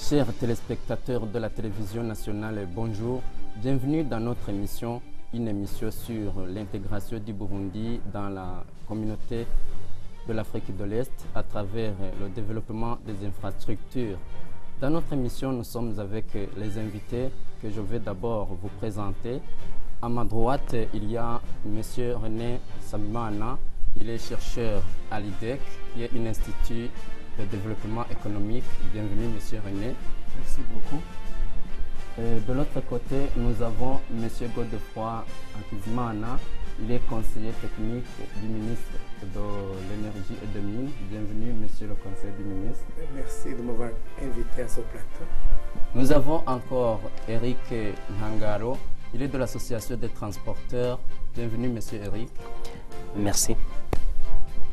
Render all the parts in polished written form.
Chers téléspectateurs de la télévision nationale, bonjour. Bienvenue dans notre émission, une émission sur l'intégration du Burundi dans la communauté de l'Afrique de l'Est à travers le développement des infrastructures. Dans notre émission, nous sommes avec les invités que je vais d'abord vous présenter. À ma droite, il y a M. René Sabimana. Il est chercheur à l'IDEC, qui est un institut de développement économique. Bienvenue, M. René. Merci beaucoup. De l'autre côté, nous avons M. Godefroy Akizimana. Il est conseiller technique du ministre de l'Énergie et des Mines. Bienvenue, Monsieur le conseiller du ministre. Merci de m'avoir invité à ce plateau. Nous avons encore Eric Nhangaro. Il est de l'Association des transporteurs. Bienvenue, Monsieur Eric. Merci.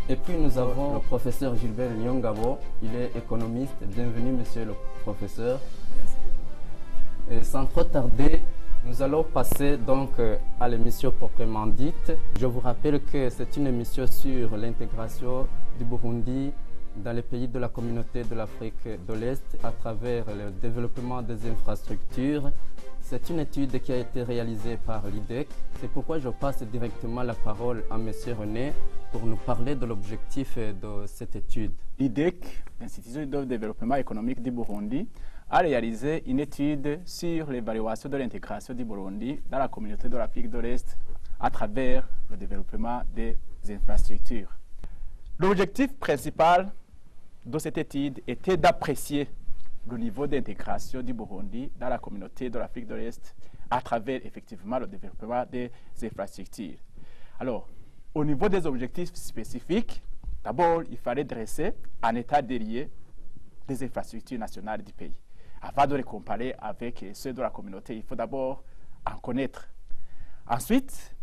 Et puis nous avons le professeur Gilbert Nyongabo. Il est économiste. Bienvenue, Monsieur le professeur. Et sans trop tarder, nous allons passer donc à l'émission proprement dite. Je vous rappelle que c'est une émission sur l'intégration du Burundi dans les pays de la communauté de l'Afrique de l'Est à travers le développement des infrastructures. C'est une étude qui a été réalisée par l'IDEC. C'est pourquoi je passe directement la parole à M. René pour nous parler de l'objectif de cette étude. L'IDEC, l'Institut de développement économique du Burundi, a réalisé une étude sur l'évaluation de l'intégration du Burundi dans la communauté de l'Afrique de l'Est à travers le développement des infrastructures. L'objectif principal de cette étude était d'apprécier le niveau d'intégration du Burundi dans la communauté de l'Afrique de l'Est à travers effectivement le développement des infrastructures. Alors, au niveau des objectifs spécifiques, d'abord, il fallait dresser un état des lieux des infrastructures nationales du pays. Avant de les comparer avec ceux de la communauté, il faut d'abord en connaître. Ensuite,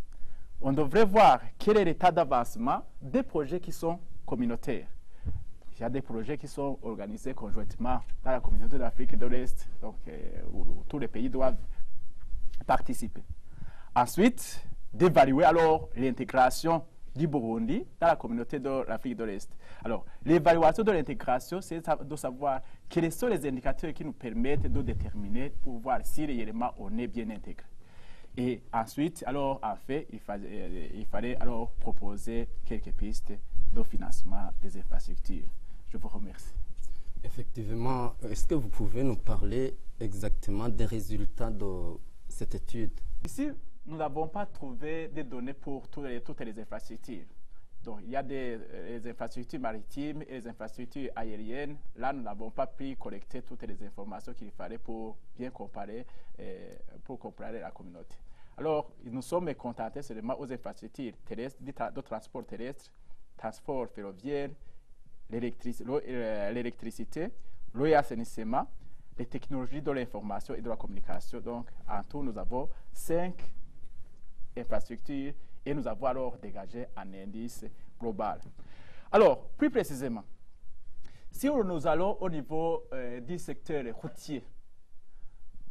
on devrait voir quel est l'état d'avancement des projets qui sont communautaires. Il y a des projets qui sont organisés conjointement dans la communauté de l'Afrique de l'Est, donc où tous les pays doivent participer. Ensuite, d'évaluer alors l'intégration du Burundi dans la communauté de l'Afrique de l'Est. Alors, l'évaluation de l'intégration, c'est de savoir quels sont les indicateurs qui nous permettent de déterminer pour voir si réellement on est bien intégré. Et ensuite, alors, en fait, il fallait alors proposer quelques pistes de financement des infrastructures. Je vous remercie. Effectivement, est-ce que vous pouvez nous parler exactement des résultats de cette étude? Ici, nous n'avons pas trouvé des données pour toutes les infrastructures. Donc, il y a des infrastructures maritimes et des infrastructures aériennes. Là, nous n'avons pas pu collecter toutes les informations qu'il fallait pour bien comparer, la communauté. Alors, nous sommes contentés seulement aux infrastructures terrestres, de transport terrestre, transport ferroviaire, l'électricité, l'eau et l'assainissement, les technologies de l'information et de la communication. Donc, en tout, nous avons 5 infrastructures et nous avons alors dégagé un indice global. Alors, plus précisément, si nous allons au niveau du secteur routier,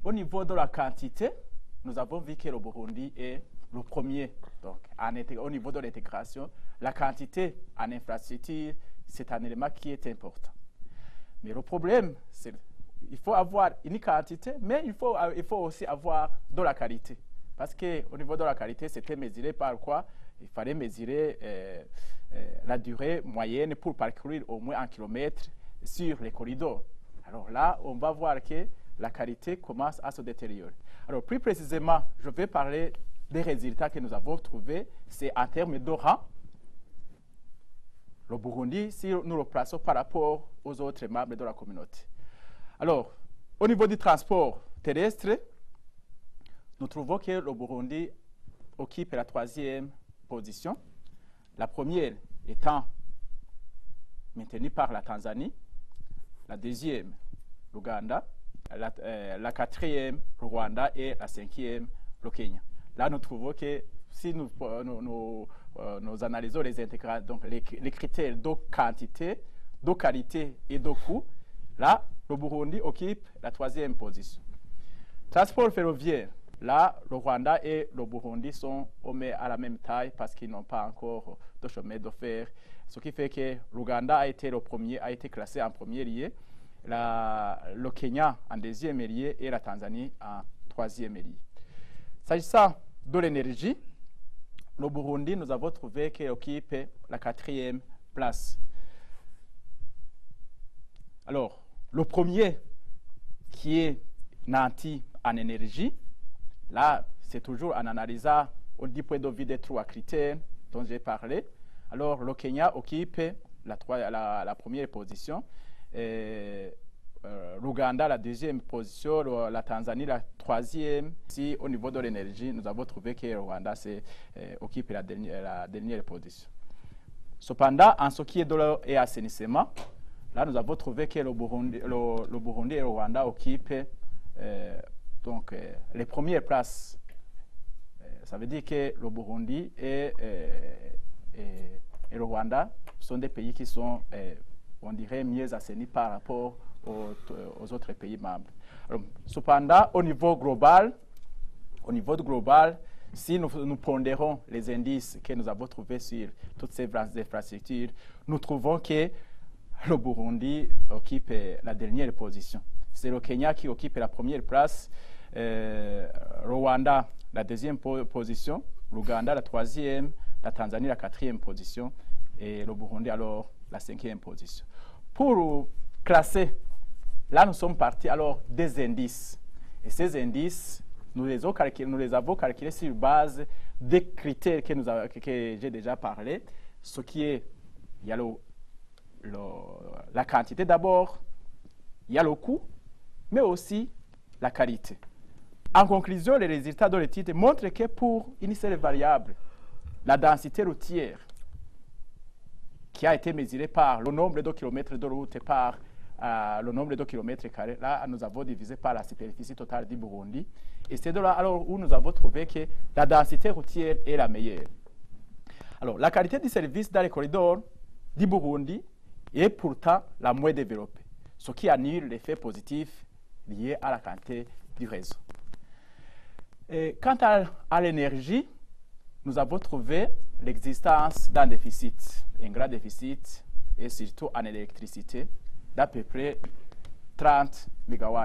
au niveau de la quantité, nous avons vu que le Burundi est le premier. Donc, au niveau de l'intégration, la quantité en infrastructure, c'est un élément qui est important. Mais le problème, c'est qu'il faut avoir une quantité, mais il faut aussi avoir de la qualité. Parce qu'au niveau de la qualité, c'était mesuré par quoi? Il fallait mesurer la durée moyenne pour parcourir au moins 1 kilomètre sur les corridors. Alors là, on va voir que la qualité commence à se détériorer. Alors plus précisément, je vais parler des résultats que nous avons trouvés. C'est en termes de rang. Le Burundi, si nous le plaçons par rapport aux autres membres de la communauté. Alors, au niveau du transport terrestre, nous trouvons que le Burundi occupe la 3e position, la première étant maintenue par la Tanzanie, la 2e, l'Ouganda, la 4e, le Rwanda et la 5e, le Kenya. Là, nous trouvons que si nous analysons donc les critères de quantité, de qualité et de coût, là, le Burundi occupe la 3e position. Transport ferroviaire, là, le Rwanda et le Burundi sont à la même taille parce qu'ils n'ont pas encore de chemin de fer. Ce qui fait que l'Ouganda a été classé en premier lieu le Kenya en deuxième lieu et la Tanzanie en troisième lieu. S'agissant de l'énergie, le Burundi, nous avons trouvé qu'il occupe la 4e place. Alors, le premier qui est nanti en énergie, là, c'est toujours en analysant du point de vue des 3 critères dont j'ai parlé. Alors, le Kenya occupe la première position, l'Ouganda la 2e position, la Tanzanie la 3e. Si au niveau de l'énergie, nous avons trouvé que le Rwanda occupe la dernière position. Cependant, en ce qui est de l'eau et assainissement, là, nous avons trouvé que le Burundi et le Rwanda occupent les premières places. Ça veut dire que le Burundi et le Rwanda sont des pays qui sont, on dirait, mieux assainis par rapport aux autres pays membres. Alors, cependant, au niveau global, si nous pondérons les indices que nous avons trouvés sur toutes ces infrastructures, nous trouvons que le Burundi occupe la dernière position. C'est le Kenya qui occupe la première place, le Rwanda la 2e position, l'Ouganda la 3e, la Tanzanie la 4e position et le Burundi alors la 5e position. Pour classer, là nous sommes partis alors des indices. Et ces indices, nous les avons calculés sur base des critères que j'ai déjà parlé. Ce qui est, il y a la quantité d'abord, il y a le coût, mais aussi la qualité. En conclusion, les résultats de l'étude montrent que pour une seule variable, la densité routière, qui a été mesurée par le nombre de kilomètres de route par le nombre de kilomètres carrés, là, nous avons divisé par la superficie totale du Burundi. Et c'est de là alors où nous avons trouvé que la densité routière est la meilleure. Alors, la qualité du service dans les corridors du Burundi est pourtant la moins développée, ce qui annule l'effet positif lié à la quantité du réseau. Et quant à l'énergie, nous avons trouvé l'existence d'un déficit, un grand déficit, et surtout en électricité, d'à peu près 30 MW.